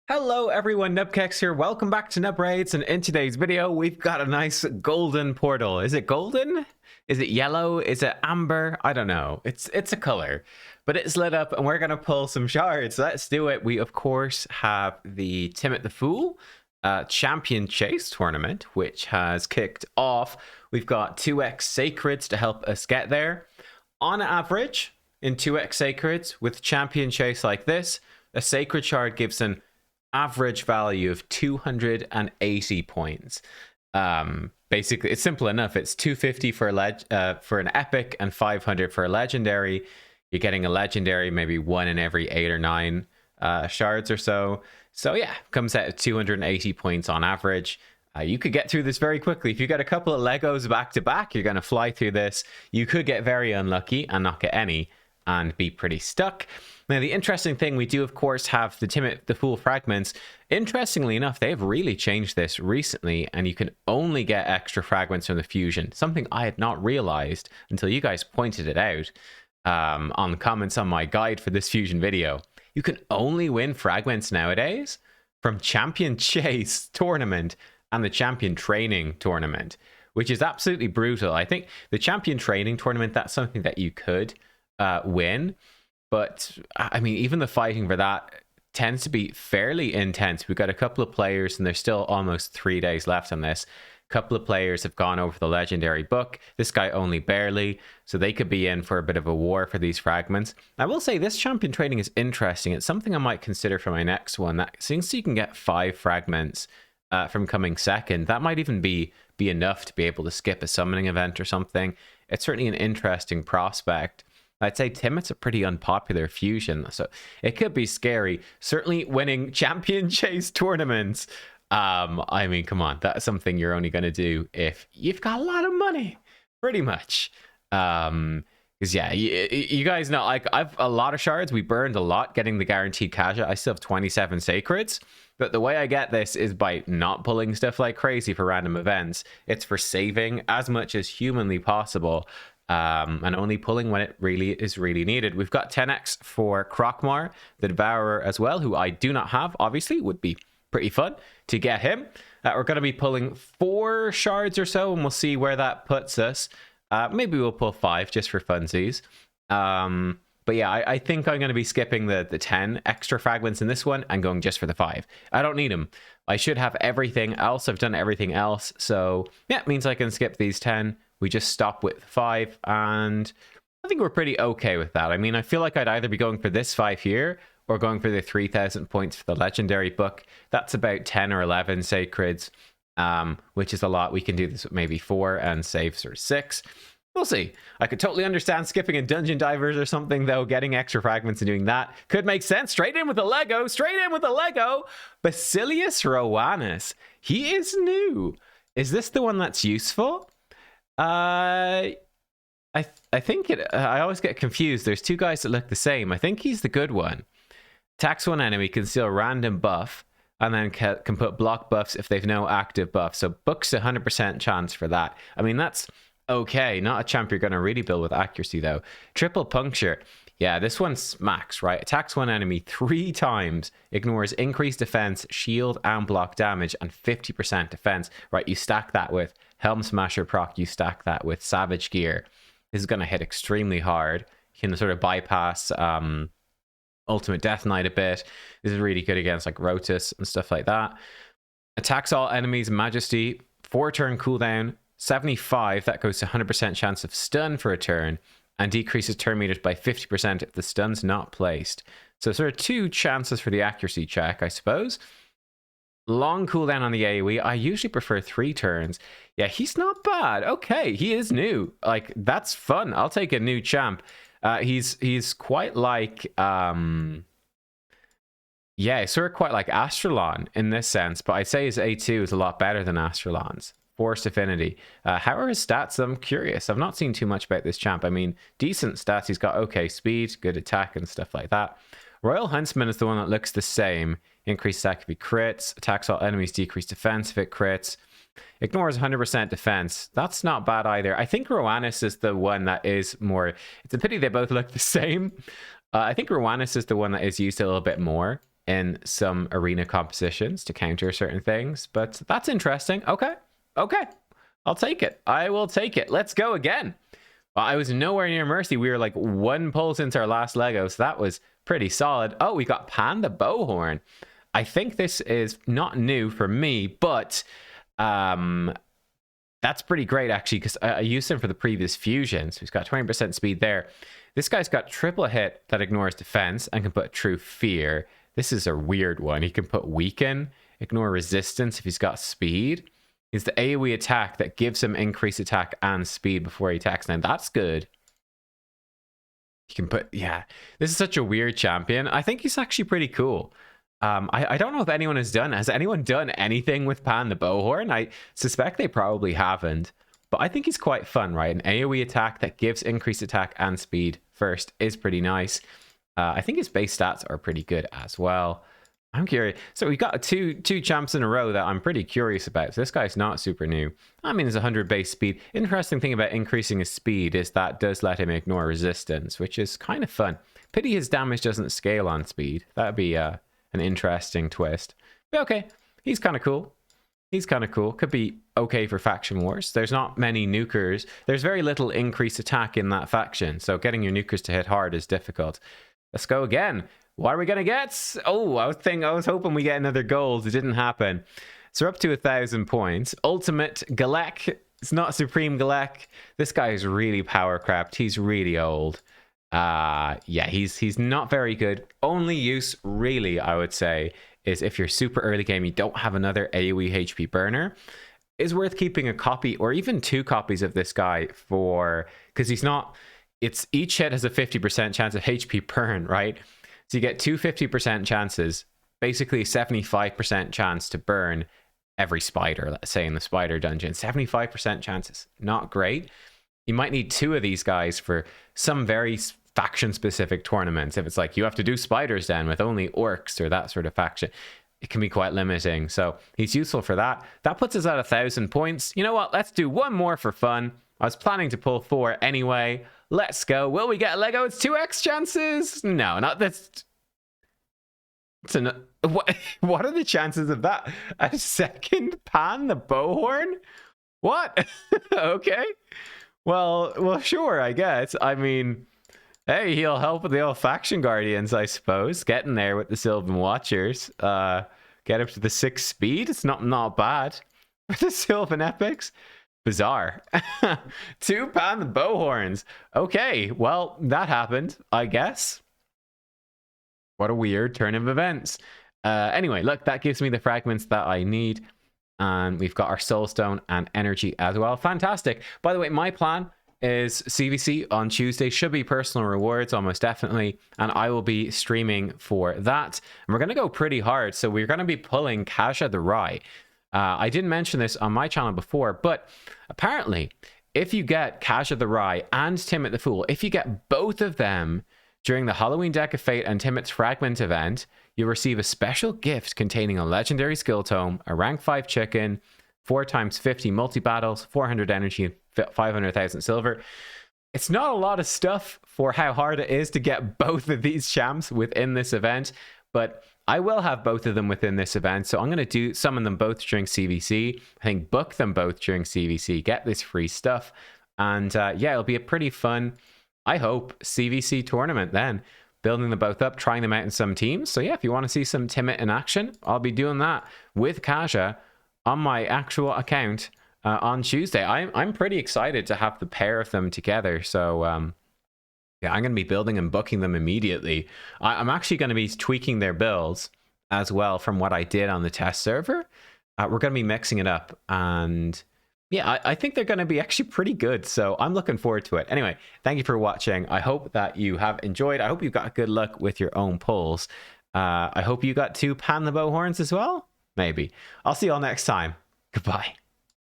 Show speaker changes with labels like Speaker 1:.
Speaker 1: Hello everyone, nubkeks here. Welcome back to Nub Raids, and in today's video we've got a nice golden portal. Is it golden? Is it yellow? Is it amber? I don't know. It's a color, but it's lit up and we're gonna pull some shards. Let's do it. We of course have the Timit the Fool champion chase tournament, which has kicked off. We've got 2x sacreds to help us get there. On average, in 2x sacreds with champion chase like this, a sacred shard gives an average value of 280 points. Basically, it's simple enough. It's 250 for for an epic and 500 for a legendary. You're getting a legendary maybe one in every 8 or 9 shards or so. So yeah, comes out at 280 points on average. You could get through this very quickly. If you get a couple of Legos back to back, you're going to fly through this. You could get very unlucky and not get any and be pretty stuck. Now, the interesting thing, we do, of course, have the Timit the Fool fragments. Interestingly enough, they've really changed this recently, and you can only get extra fragments from the fusion, something I had not realized until you guys pointed it out on the comments on my guide for this fusion video. You can only win fragments nowadays from Champion Chase Tournament and the Champion Training Tournament, which is absolutely brutal. I think the Champion Training Tournament, that's something that you could win, but I mean, even the fighting for that tends to be fairly intense. We've got a couple of players, and there's still almost 3 days left on this. A couple of players have gone over the legendary book. This guy only barely, so they could be in for a bit of a war for these fragments. I will say this champion training is interesting. It's something I might consider for my next one. That since you can get 5 fragments from coming second, that might even be enough to be able to skip a summoning event or something. It's certainly an interesting prospect. I'd say Timit's a pretty unpopular fusion, so it could be scary. Certainly winning champion chase tournaments. I mean, come on, that's something you're only going to do if you've got a lot of money, pretty much. Because yeah, you guys know, like, I've a lot of shards. We burned a lot getting the guaranteed cash. I still have 27 sacreds. But the way I get this is by not pulling stuff like crazy for random events. It's for saving as much as humanly possible. And only pulling when it really is needed. We've got 10x for Crockmar, the Devourer as well, who I do not have. Obviously, would be pretty fun to get him. We're going to be pulling 4 shards or so, and we'll see where that puts us. Maybe we'll pull 5 just for funsies. But yeah, I think I'm going to be skipping the 10 extra fragments in this one and going just for the 5. I don't need them. I should have everything else. I've done everything else. So yeah, it means I can skip these 10. We just stop with 5, and I think we're pretty okay with that. I mean, I feel like I'd either be going for this 5 here or going for the 3,000 points for the legendary book. That's about 10 or 11 sacreds, which is a lot. We can do this with maybe 4 and save sort of 6. We'll see. I could totally understand skipping a dungeon divers or something, though. Getting extra fragments and doing that could make sense. Straight in with a Lego. Straight in with a Lego. Basilius Rowanus. He is new. Is this the one that's useful? I think it. I always get confused. There's 2 guys that look the same. I think he's the good one. Attacks one enemy, can steal a random buff, and then can put block buffs if they've no active buff. So books 100% chance for that. I mean, that's okay. Not a champ you're going to really build with accuracy, though. Triple puncture. Yeah, this one smacks, right? Attacks one enemy 3 times, ignores increased defense, shield, and block damage, and 50% defense. Right, you stack that with Helm Smasher proc, you stack that with Savage Gear. This is going to hit extremely hard. You can sort of bypass Ultimate Death Knight a bit. This is really good against like Rotus and stuff like that. Attacks all enemies, Majesty, 4-turn cooldown, 75, that goes to 100% chance of stun for a turn, and decreases turn meters by 50% if the stun's not placed. So sort of 2 chances for the accuracy check, I suppose. Long cooldown on the AoE. I usually prefer 3 turns. Yeah, he's not bad. Okay, he is new. Like, that's fun. I'll take a new champ. He's quite like yeah, he's sort of quite like Astralon in this sense, but I'd say his A2 is a lot better than Astralon's. Force Affinity. How are his stats? I'm curious. I've not seen too much about this champ. I mean, decent stats. He's got okay speed, good attack, and stuff like that. Royal Huntsman is the one that looks the same. Increased attack if he crits. Attacks all enemies, decreased defense if it crits. Ignores 100% defense. That's not bad either. I think Rowanus is the one that is more... It's a pity they both look the same. I think Rowanus is the one that is used a little bit more. in some arena compositions to counter certain things. But that's interesting. Okay. Okay. I'll take it. I will take it. Let's go again. Well, I was nowhere near Mercy. We were like 1 pull since our last Lego, so that was pretty solid. Oh, we got Pan the Bowhorn. I think this is not new for me, but that's pretty great, actually, because I used him for the previous fusion, so he's got 20% speed there. This guy's got triple hit that ignores defense and can put True Fear. This is a weird one. He can put Weaken, ignore resistance if he's got speed. He's the AoE attack that gives him increased attack and speed before he attacks. Now, that's good. You can put, yeah, this is such a weird champion. I think he's actually pretty cool. I don't know if anyone has anyone done anything with Pan the Bowhorn? I suspect they probably haven't, but I think he's quite fun, right? An AoE attack that gives increased attack and speed first is pretty nice. I think his base stats are pretty good as well. I'm curious. So we got two champs in a row that I'm pretty curious about. So this guy's not super new. I mean, there's 100 base speed. Interesting thing about increasing his speed is that does let him ignore resistance, which is kind of fun. Pity his damage doesn't scale on speed. That'd be an interesting twist. But okay, he's kind of cool. He's kind of cool. Could be okay for faction wars. There's not many nukers. There's very little increased attack in that faction, so getting your nukers to hit hard is difficult. Let's go again. What are we gonna get? Oh, I was hoping we get another gold. It didn't happen. So we're up to 1,000 points. Ultimate Galek. It's not Supreme Galek. This guy is really power crapped. He's really old. Yeah, he's not very good. Only use, really, I would say, is if you're super early game, you don't have another AoE HP burner. It's worth keeping a copy or even 2 copies of this guy for, because he's not. It's each hit has a 50% chance of HP burn, right? So you get 2 50% chances, basically 75% chance to burn every spider, let's say in the spider dungeon. 75% chances, not great. You might need 2 of these guys for some very faction-specific tournaments. If it's like you have to do spiders then with only orcs or that sort of faction, it can be quite limiting. So he's useful for that. That puts us at 1,000 points. You know what? Let's do 1 more for fun. I was planning to pull 4 anyway. Let's go. Will we get a Lego? It's 2x chances. No, not this. It's what are the chances of that? A second Pan the Bowhorn? What? Okay. Well, sure, I guess. I mean, hey, he'll help with the old faction guardians, I suppose. Getting there with the Sylvan Watchers. Get up to the 6 speed. It's not bad. With the Sylvan Epics. Bizarre. 2 Pan the Bowhorns. Okay, well, that happened, I guess. What a weird turn of events. Anyway, look, that gives me the fragments that I need. And we've got our soulstone and energy as well. Fantastic. By the way, my plan is CVC on Tuesday. Should be personal rewards, almost definitely. And I will be streaming for that. And we're going to go pretty hard. So we're going to be pulling Kaja the Rye. I didn't mention this on my channel before, but apparently, if you get Kaja the Rye and Timit the Fool, if you get both of them during the Halloween Deck of Fate and Timit's Fragment event, you'll receive a special gift containing a legendary skill tome, a rank 5 chicken, 4x50 multi-battles, 400 energy, 500,000 silver. It's not a lot of stuff for how hard it is to get both of these champs within this event, but I will have both of them within this event, so I'm going to summon them both during CVC. I think book them both during CVC, get this free stuff, and yeah, it'll be a pretty fun, I hope, CVC tournament then. Building them both up, trying them out in some teams. So yeah, if you want to see some Timit in action, I'll be doing that with Kaja on my actual account on Tuesday. I'm pretty excited to have the pair of them together, so yeah, I'm going to be building and booking them immediately. I'm actually going to be tweaking their builds as well from what I did on the test server. We're going to be mixing it up, and yeah, I think they're going to be actually pretty good. So I'm looking forward to it. Anyway, thank you for watching. I hope that you have enjoyed. I hope you got good luck with your own pulls. I hope you got 2 Pan the Bowhorns as well. Maybe. I'll see you all next time. Goodbye.